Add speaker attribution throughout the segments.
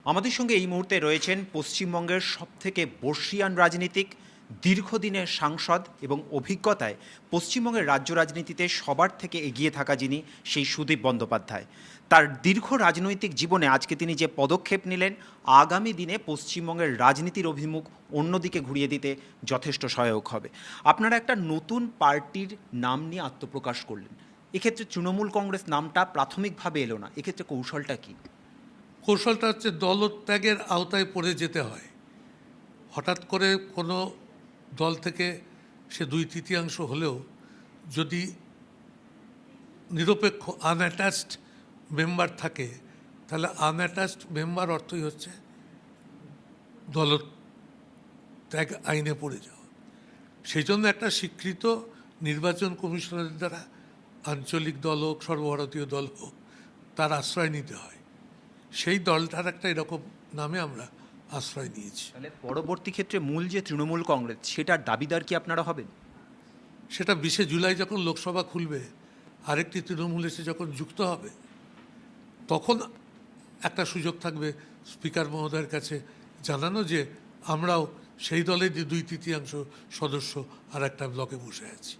Speaker 1: আমাদের সঙ্গে এই মুহূর্তে রয়েছেন পশ্চিমবঙ্গের সবথেকে বর্ষীয়ান রাজনীতিক, দীর্ঘদিনের সাংসদ এবং অভিজ্ঞতায় পশ্চিমবঙ্গের রাজ্য রাজনীতিতে সবার থেকে এগিয়ে থাকা যিনি, সেই সুদীপ বন্দ্যোপাধ্যায়। তার দীর্ঘ রাজনৈতিক জীবনে আজকে তিনি যে পদক্ষেপ নিলেন, আগামী দিনে পশ্চিমবঙ্গের রাজনীতির অভিমুখ অন্যদিকে ঘুরিয়ে দিতে যথেষ্ট সহায়ক হবে। আপনারা একটা নতুন পার্টির নাম নিয়ে আত্মপ্রকাশ করলেন, এক্ষেত্রে তৃণমূল কংগ্রেস নামটা প্রাথমিকভাবে এলো না, এক্ষেত্রে কৌশলটা কী?
Speaker 2: কৌশলটা হচ্ছে দলত্যাগের আওতায় পড়ে যেতে হয়। হঠাৎ করে কোনো দল থেকে সে 2/3 হলেও যদি নিরপেক্ষ আনঅ্যাটাচড মেম্বার থাকে, তাহলে আনঅ্যাটাচড মেম্বার অর্থই হচ্ছে দলত্যাগ আইনে পড়ে যাওয়া। সেই জন্য একটা স্বীকৃত নির্বাচন কমিশনের দ্বারা আঞ্চলিক দল হোক, সর্বভারতীয় দল হোক, তার আশ্রয় নিতে হয়। সেই দলটার একটা এরকম নামে আমরা আশ্রয় নিয়েছি।
Speaker 1: তাহলে পরবর্তী ক্ষেত্রে মূল যে তৃণমূল কংগ্রেস, সেটার দাবিদার কি আপনারা হবেন?
Speaker 2: সেটা 20শে জুলাই যখন লোকসভা খুলবে, আরেকটি তৃণমূল এসে যখন যুক্ত হবে, তখন একটা সুযোগ থাকবে স্পিকার মহোদয়ের কাছে জানানো যে আমরাও সেই দলের যে 2/3 সদস্য আর একটা ব্লকে বসে আছি,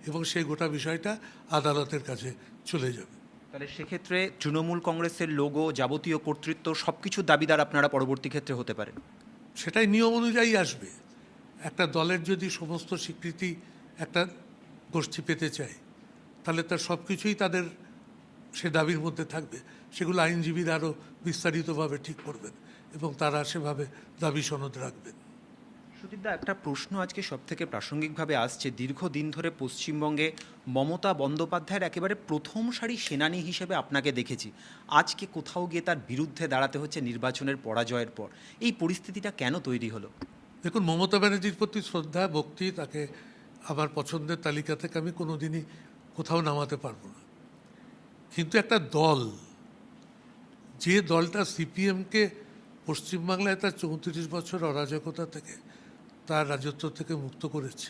Speaker 2: এবং সেই গোটা বিষয়টা আদালতের কাছে চলে যাবে।
Speaker 1: তাহলে সেক্ষেত্রে তৃণমূল কংগ্রেসের লোগো, যাবতীয় কর্তৃত্ব, সব কিছুর দাবিদার আপনারা পরবর্তী ক্ষেত্রে হতে পারেন?
Speaker 2: সেটাই নিয়ম অনুযায়ী আসবে। একটা দলের যদি সমস্ত স্বীকৃতি একটা গোষ্ঠী পেতে চায়, তাহলে তার সব কিছুই তাদের সে দাবির মধ্যে থাকবে। সেগুলো আইনজীবীরা আরও বিস্তারিতভাবে ঠিক করবেন এবং তারা সেভাবে দাবি সনদ রাখবেন।
Speaker 1: সুদীপদা, একটা প্রশ্ন আজকে সবথেকে প্রাসঙ্গিকভাবে আসছে। দীর্ঘদিন ধরে পশ্চিমবঙ্গে মমতা বন্দ্যোপাধ্যায়ের একেবারে প্রথম সারি সেনানী হিসেবে আপনাকে দেখেছি। আজকে কোথাও গিয়ে তার বিরুদ্ধে দাঁড়াতে হচ্ছে নির্বাচনের পরাজয়ের পর। এই পরিস্থিতিটা কেন তৈরি হলো?
Speaker 2: দেখুন, মমতা ব্যানার্জির প্রতি শ্রদ্ধা, ভক্তি, তাকে আমার পছন্দের তালিকা থেকে আমি কোনোদিনই কোথাও নামাতে পারবো না। কিন্তু একটা দল, যে দলটা সিপিএমকে পশ্চিমবাংলায় তার 34 বছর অরাজকতা থেকে, তার রাজত্ব থেকে মুক্ত করেছে,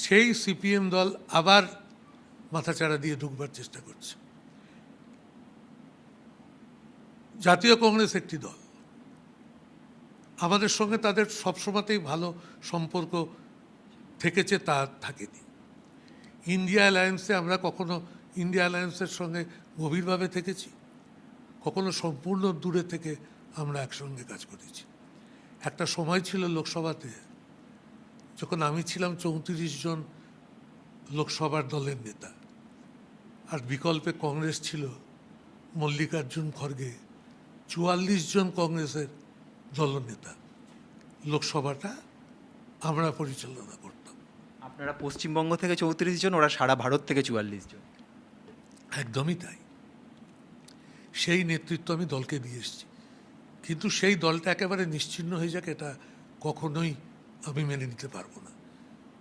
Speaker 2: সেই সিপিএম দল আবার মাথাচাড়া দিয়ে ঢুকবার চেষ্টা করছে। জাতীয় কংগ্রেস একটি দল, আমাদের সঙ্গে তাদের সবসময়তেই ভালো সম্পর্ক থেকেছে, তা থাকেনি। ইন্ডিয়া অ্যালায়েন্সে আমরা কখনো ইন্ডিয়া অ্যালায়েন্সের সঙ্গে গভীরভাবে থেকেছি, কখনো সম্পূর্ণ দূরে থেকে আমরা একসঙ্গে কাজ করেছি। একটা সময় ছিল লোকসভাতে, যখন আমি ছিলাম 34 জন লোকসভার দলের নেতা, আর বিকল্পে কংগ্রেস ছিল মল্লিকার্জুন খড়গে 44 জন কংগ্রেসের দলনেতা। লোকসভাটা আমরা পরিচালনা করতাম।
Speaker 1: আপনারা পশ্চিমবঙ্গ থেকে 34 জন, ওরা সারা ভারত থেকে 44 জন।
Speaker 2: একদমই তাই। সেই নেতৃত্ব আমি দলকে দিয়ে এসেছি, কিন্তু সেই দলটা একেবারে নিশ্চিহ্ন হয়ে যাক, এটা কখনোই আমি মেনে নিতে পারবো না।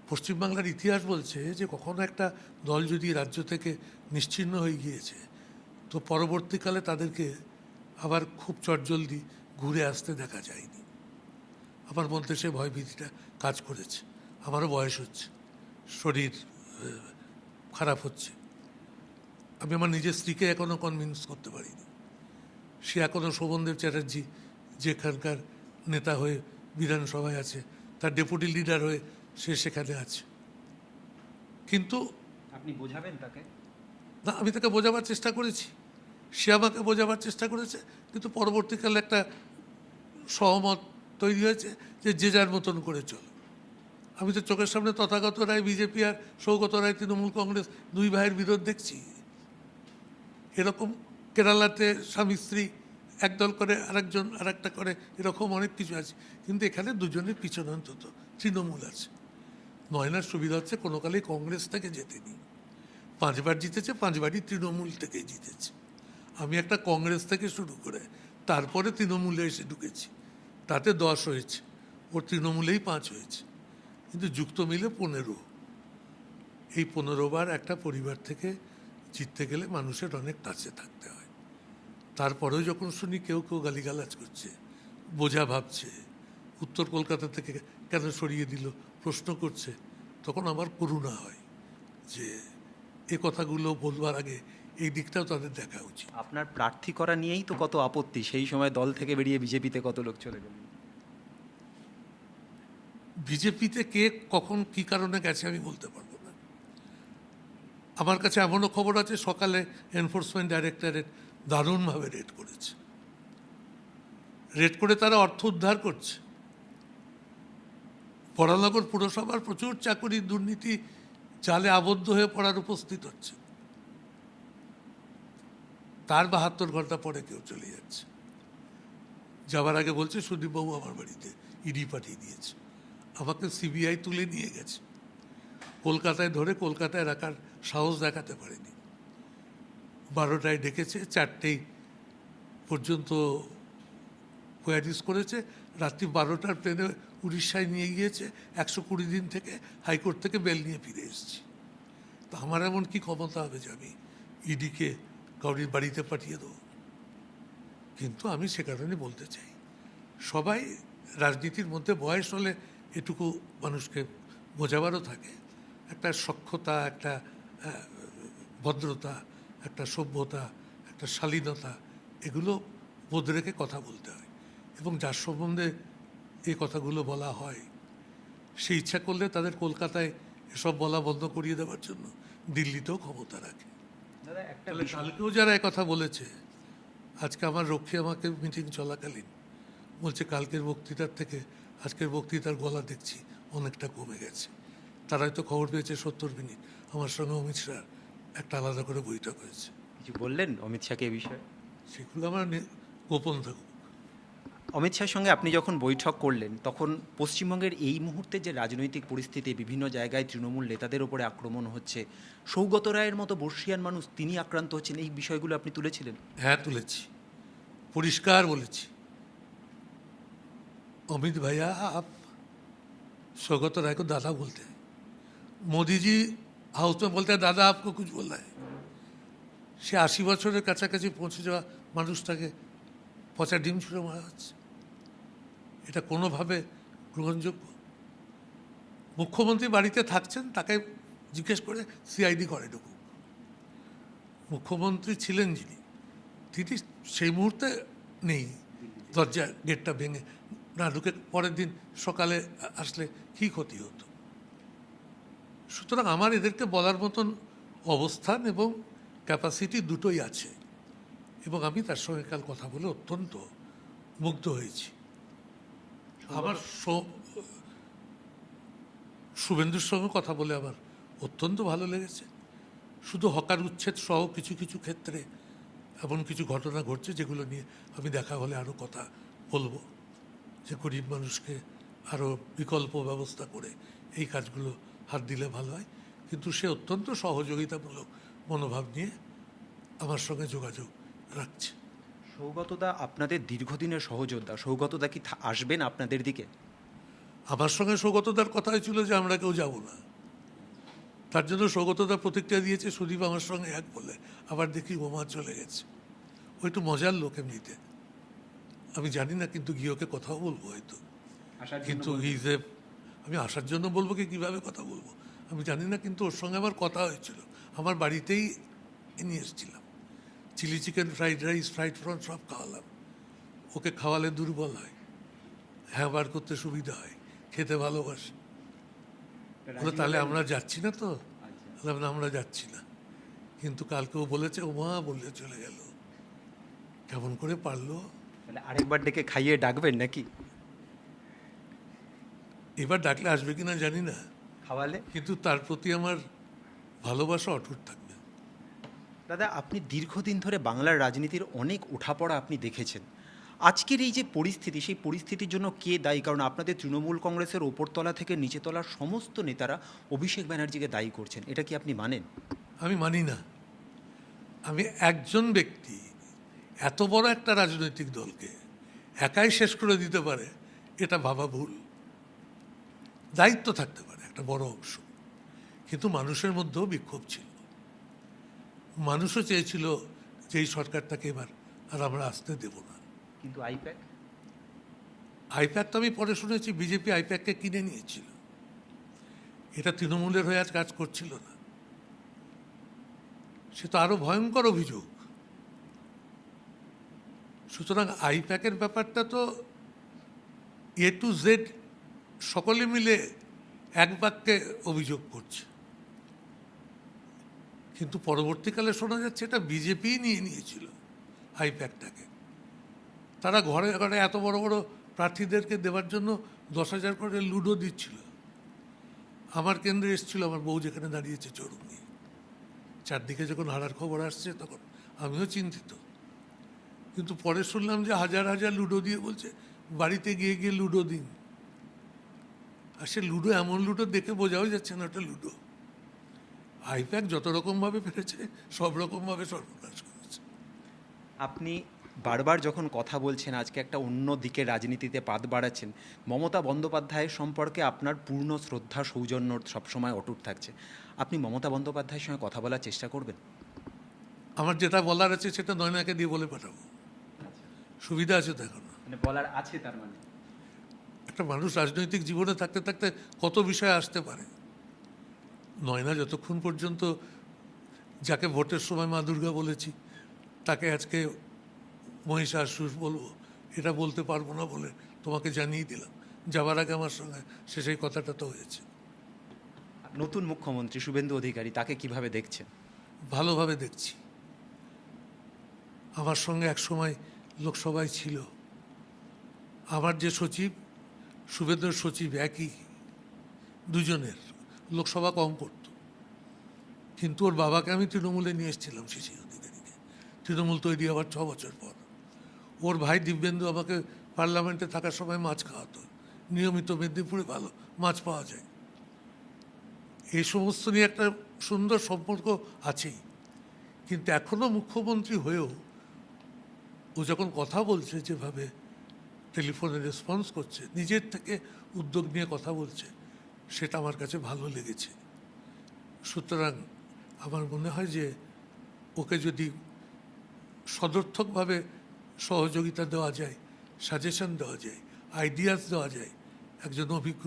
Speaker 2: পশ্চিমবাংলার ইতিহাস বলছে যে কখনো একটা দল যদি রাজ্য থেকে নিশ্চিহ্ন হয়ে গিয়েছে, তো পরবর্তীকালে তাদেরকে আবার খুব চটজলদি ঘুরে আসতে দেখা যায়নি। আমার মধ্যে সে ভয়ভীতিটা কাজ করেছে। আমারও বয়স হচ্ছে, শরীর খারাপ হচ্ছে। আমি আমার নিজের স্ত্রীকে এখনও কনভিন্স করতে পারিনি। সে এখনও শোভনদেব চ্যাটার্জি যেখানকার নেতা হয়ে বিধানসভায় আছে, তার ডেপুটি লিডার হয়ে সে সেখানে আছে। কিন্তু
Speaker 1: আপনি বোঝাবেন তাকে?
Speaker 2: না, আমি তাকে বোঝাবার চেষ্টা করেছি, সে আমাকে বোঝাবার চেষ্টা করেছে, কিন্তু পরবর্তীকালে একটা সহমত তৈরি হয়েছে যে যে যার মতন করে চলো। আমি তো চোখের সামনে তথাগত রায় বিজেপি আর সৌগত রায় তৃণমূল কংগ্রেস, দুই ভাইয়ের বিরোধ দেখছি। এরকম কেরালাতে স্বামী স্ত্রী একদল করে, আরেকজন আর একটা করে, এরকম অনেক কিছু আছে। কিন্তু এখানে দুজনের পিছনে অন্তত তৃণমূল আছে। নয়নার সুবিধা হচ্ছে কোনো কালেই কংগ্রেস থেকে জেতেনি, 5 বার জিতেছে, 5 বারই তৃণমূল থেকে জিতেছে। আমি একটা কংগ্রেস থেকে শুরু করে তারপরে তৃণমূলে এসে ঢুকেছি, তাতে 10 হয়েছে, ওর তৃণমূলেই 5 হয়েছে, কিন্তু যুক্ত মিলে 15। এই 15 বার একটা পরিবার থেকে জিততে গেলে মানুষের অনেক কাছে থাকতে হয়। তারপরেও যখন শুনি কেউ কেউ গালিগালাজ করছে, বোঝা ভাবছে, উত্তর কলকাতা থেকে কেন সরিয়ে দিল প্রশ্ন করছে, তখন আমার করুণা হয় যে এ কথাগুলো বলবার আগে এই দিকটাও তাদের দেখা উচিত।
Speaker 1: আপনার প্রার্থী করা নিয়েই তো কত আপত্তি, সেই সময় দল থেকে বেরিয়ে বিজেপিতে কত লোক চলে গেল।
Speaker 2: বিজেপিতে কে কখন কি কারণে গেছে আমি বলতে পারবো না। আমার কাছে এমনও খবর আছে সকালে এনফোর্সমেন্ট ডাইরেক্টরেট দারুণভাবে রেড করেছে, রেড করে তারা অর্থ উদ্ধার করছে। বরানগর পুরসভার প্রচুর চাকরি দুর্নীতি জালে আবদ্ধ হয়ে পড়ার উপস্থিত হচ্ছে, তার 72 ঘন্টা পরে কেউ চলে যাচ্ছে, যাবার আগে বলছে সুদীপবাবু আমার বাড়িতে ইডি পাঠিয়ে দিয়েছে, আমাকে সিবিআই তুলে নিয়ে গেছে, কলকাতায় ধরে কলকাতায় রাখার সাহস দেখাতে পারেনি। 12টায় ডেকেছে, 4টেই পর্যন্ত কোয়ারিজ করেছে, রাত্রি 12টার প্লেনে উড়িষ্যায় নিয়ে গিয়েছে, 120 দিন থেকে হাইকোর্ট থেকে বেল নিয়ে ফিরে এসেছি। তা আমার এমন কি ক্ষমতা হবে যে আমি ইডিকে কাউরির বাড়িতে পাঠিয়ে দেবো? কিন্তু আমি সে কারণে বলতে চাই, সবাই রাজনীতির মধ্যে বয়স হলে এটুকু মানুষকে বোঝাবারও থাকে, একটা সখ্যতা, একটা ভদ্রতা, একটা সভ্যতা, একটা শালীনতা, এগুলো বোধ রেখে কথা বলতে হয়। এবং যার সম্বন্ধে এই কথাগুলো বলা হয় সে ইচ্ছা করলে তাদের কলকাতায় এসব বলা বন্ধ করিয়ে দেওয়ার জন্য দিল্লিতেও ক্ষমতা রাখে।
Speaker 1: দাদা একটা
Speaker 2: তাহলে কালকেও যারা কথা বলেছে, আজকে আমার রক্ষী আমাকে মিটিং চলাকালীন বলছে কালকের বক্তৃতার থেকে আজকের বক্তৃতার গলা দেখছি অনেকটা কমে গেছে। তারা হয়তো খবর পেয়েছে 70 মিনিট আমার সঙ্গে অমিত শাহ একটা আলাদা করে বৈঠক হয়েছে।
Speaker 1: কিছু বললেন অমিত শাহকে এ বিষয়ে?
Speaker 2: সেগুলো আমার গোপন থাকুক।
Speaker 1: অমিত শাহের সঙ্গে আপনি যখন বৈঠক করলেন তখন পশ্চিমবঙ্গের এই মুহূর্তে যে রাজনৈতিক পরিস্থিতি, বিভিন্ন জায়গায় তৃণমূল নেতাদের ওপরে আক্রমণ হচ্ছে, সৌগত রায়ের মতো বর্ষিয়ান মানুষ তিনি আক্রান্ত হচ্ছেন, এই বিষয়গুলো আপনি তুলেছিলেন?
Speaker 2: হ্যাঁ, তুলেছি, পরিষ্কার বলেছি, अमित भैया आप सौगत राय को दादा बोलते हैं, मोदी जी हाउस में बोलते हैं दादा आपको कुछ बोल रहा है। সে 80 বছরের কাছাকাছি পৌঁছে যাওয়া মানুষটাকে পচা ডিম ছুঁড়ে মারা হচ্ছে, এটা কোনোভাবে গ্রহণযোগ্য? মুখ্যমন্ত্রী বাড়িতে থাকছেন, তাকে জিজ্ঞেস করে সিআইডি করে ঢুকুক। মুখ্যমন্ত্রী ছিলেন যিনি, তিনি সেই মুহূর্তে নেই, দরজা গেটটা ভেঙে না ঢুকে পরের দিন সকালে আসলে কী ক্ষতি হতো? সুতরাং আমার এদেরকে বলার মতন অবস্থান এবং ক্যাপাসিটি দুটোই আছে, এবং আমি তার সঙ্গে কাল কথা বলে অত্যন্ত মুগ্ধ হয়েছি। আমার শুভেন্দুর সঙ্গে কথা বলে আমার অত্যন্ত ভালো লেগেছে। শুধু হকার উচ্ছেদ সহ কিছু কিছু ক্ষেত্রে এমন কিছু ঘটনা ঘটছে যেগুলো নিয়ে আমি দেখা হলে আরও কথা বলবো, যে গরিব মানুষকে আরও বিকল্প ব্যবস্থা করে এই কাজগুলো হাত দিলে ভালো হয়। কিন্তু সে অত্যন্ত সহযোগিতামূলক মনোভাব নিয়ে আমার সঙ্গে যোগাযোগ রাখছে।
Speaker 1: সৌগতদা আপনাদের দীর্ঘদিনের সহযোদ্ধা, সৌগতদা কি আসবেন আপনাদের দিকে?
Speaker 2: আমার সঙ্গে সৌগতদার কথা হয়েছিল যে আমরা কেউ যাব না, তার জন্য সৌগতদা প্রতিক্রিয়া দিয়েছে সুদীপ আমার সঙ্গে এক বলে, আবার দেখি বোমা চলে গেছে। ও একটু মজার লোক এমনিতে, আমি জানি না, কিন্তু গিয়ে ওকে কথাও বলবো হয়তো, কিন্তু আমি আসার জন্য বলবো কি কীভাবে কথা বলবো আমি জানি না, কিন্তু ওর সঙ্গে আমার কথা হয়েছিল, আমার বাড়িতেই নিয়ে এসেছিলাম, chilli chicken, fried rice, fried prawn সব খাওয়ালাম। ওকে খাওয়ালে দুর্বল হয়, হ্যাঁ বার করতে সুবিধা হয়, খেতে ভালোবাসে। তাহলে আমরা যাচ্ছি না তো? বললাম না, আমরা যাচ্ছি না। কিন্তু কালকেও বলেছে ও মা বলে চলে গেল, কেমন করে পারলো?
Speaker 1: আরেকবার ডেকে খাইয়ে ডাকবেন নাকি?
Speaker 2: এবার ডাকলে আসবে কিনা জানি না,
Speaker 1: খাওয়ালে?
Speaker 2: কিন্তু তার প্রতি আমার ভালোবাসা অটুট থাকবে।
Speaker 1: দাদা, আপনি দীর্ঘদিন ধরে বাংলার রাজনীতির অনেক ওঠাপড়া আপনি দেখেছেন। আজকের এই যে পরিস্থিতি, সেই পরিস্থিতির জন্য কে দায়ী? কারণ আপনাদের তৃণমূল কংগ্রেসের ওপরতলা থেকে নিচেতলার সমস্ত নেতারা অভিষেক ব্যানার্জিকে দায়ী করছেন, এটা কি আপনি মানেন?
Speaker 2: আমি মানি না। আমি একজন ব্যক্তি এত বড় একটা রাজনৈতিক দলকে একাই শেষ করে দিতে পারে, এটা ভাবা ভুল। দায়িত্ব থাকতে পারে একটা বড় অংশ, কিন্তু মানুষের মধ্যেও বিক্ষোভ ছিল, মানুষও চেয়েছিল যে এই সরকারটাকে এবার আর আমরা আসতে দেব না।
Speaker 1: কিন্তু
Speaker 2: আইপ্যাক তো আমি পরে শুনেছি বিজেপি আইপ্যাককে কিনে নিয়েছিল, এটা তৃণমূলের হয়ে আজ কাজ করছিল না। সে তো আরও ভয়ঙ্কর অভিযোগ। সুতরাং আইপ্যাকের ব্যাপারটা তো এ টু জেড সকলে মিলে এক বাক্যে অভিযোগ করছে, কিন্তু পরবর্তীকালে শোনা যাচ্ছে এটা বিজেপি নিয়ে নিয়েছিল আইপ্যাকটাকে। তারা ঘরে ঘরে এত বড় বড় প্রার্থীদেরকে দেওয়ার জন্য 10,000 করে লুডো দিচ্ছিল। আমার কেন্দ্রে এসেছিল, আমার বউ যেখানে দাঁড়িয়েছে চরুঙ্গি, চারদিকে যখন হারার খবর আসছে তখন আমিও চিন্তিত। কিন্তু পরে শুনলাম যে হাজার হাজার লুডো দিয়ে বলছে বাড়িতে গিয়ে গিয়ে লুডো দিন। আর সে লুডো এমন লুডো দেখে বোঝাও যাচ্ছে না ওটা লুডো। আইপ্যাক যত রকমভাবে পেরেছে সব রকমভাবে সর্বনাশ করেছে।
Speaker 1: আপনি বারবার যখন কথা বলছেন, আজকে একটা অন্য দিকে রাজনীতিতে পাদ বাড়াচ্ছেন, মমতা বন্দ্যোপাধ্যায়ের সম্পর্কে আপনার পূর্ণ শ্রদ্ধা সৌজন্য সবসময় অটুট থাকছে। আপনি মমতা বন্দ্যোপাধ্যায়ের সঙ্গে কথা বলার চেষ্টা করবেন?
Speaker 2: আমার যেটা বলার আছে সেটা নয়নাকে দিয়ে বলে পাঠাবো, সুবিধা আছে তো এখন।
Speaker 1: মানে বলার আছে, তার মানে
Speaker 2: একটা মানুষ রাজনৈতিক জীবনে থাকতে থাকতে কত বিষয় আসতে পারে। নয়না যতক্ষণ পর্যন্ত যাকে ভোটের সময় মা দুর্গা বলেছি তাকে আজকে মহিষাসুর বলবো এটা বলতে পারবো না বলে তোমাকে জানিয়ে দিলাম। যাবার আগে আমার সঙ্গে সেই কথাটা তো হয়েছে।
Speaker 1: নতুন মুখ্যমন্ত্রী শুভেন্দু অধিকারী, তাকে কিভাবে দেখছেন?
Speaker 2: ভালোভাবে দেখছি। আমার সঙ্গে একসময় লোকসভায় ছিল। আমার যে সচিব, শুভেন্দুর সচিব একই, দুজনের লোকসভা কম করত। কিন্তু ওর বাবাকে আমি তৃণমূলে নিয়ে এসেছিলাম, শিশির অধিকারীকে, তৃণমূল তৈরি হওয়ার 6 বছর পর। ওর ভাই দিব্যেন্দু আমাকে পার্লামেন্টে থাকার সময় মাছ খাওয়াতো, নিয়মিত মেদিনীপুরে ভালো মাছ পাওয়া যায়। এই সমস্ত নিয়ে একটা সুন্দর সম্পর্ক আছেই। কিন্তু এখনও মুখ্যমন্ত্রী হয়েও ও যখন কথা বলছে, যেভাবে টেলিফোনে রেসপন্স করছে, নিজের থেকে উদ্যোগ নিয়ে কথা বলছে, সেটা আমার কাছে ভালো লেগেছে। সুতরাং আমার মনে হয় যে ওকে যদি সদর্থকভাবে সহযোগিতা দেওয়া যায়, সাজেশন দেওয়া যায়, আইডিয়াস দেওয়া যায় একজন অভিজ্ঞ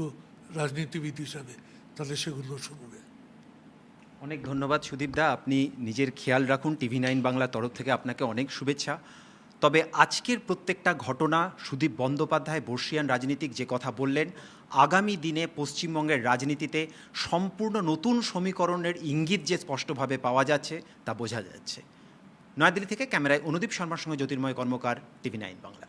Speaker 2: রাজনীতিবিদ হিসাবে, তাহলে সেগুলো শুনবে।
Speaker 1: অনেক ধন্যবাদ সুদীপদা, আপনি নিজের খেয়াল রাখুন। TV9 বাংলার তরফ থেকে আপনাকে অনেক শুভেচ্ছা। তবে আজকের প্রত্যেকটা ঘটনা, সুদীপ বন্দ্যোপাধ্যায় বর্ষিয়ান রাজনীতিক যে কথা বললেন, আগামী দিনে পশ্চিমবঙ্গের রাজনীতিতে সম্পূর্ণ নতুন সমীকরণের ইঙ্গিত যে স্পষ্টভাবে পাওয়া যাচ্ছে তা বোঝা যাচ্ছে। নয়াদিল্লি থেকে ক্যামেরায় অনুদীপ শর্মার সঙ্গে জ্যোতির্ময় কর্মকার, TV9 বাংলা।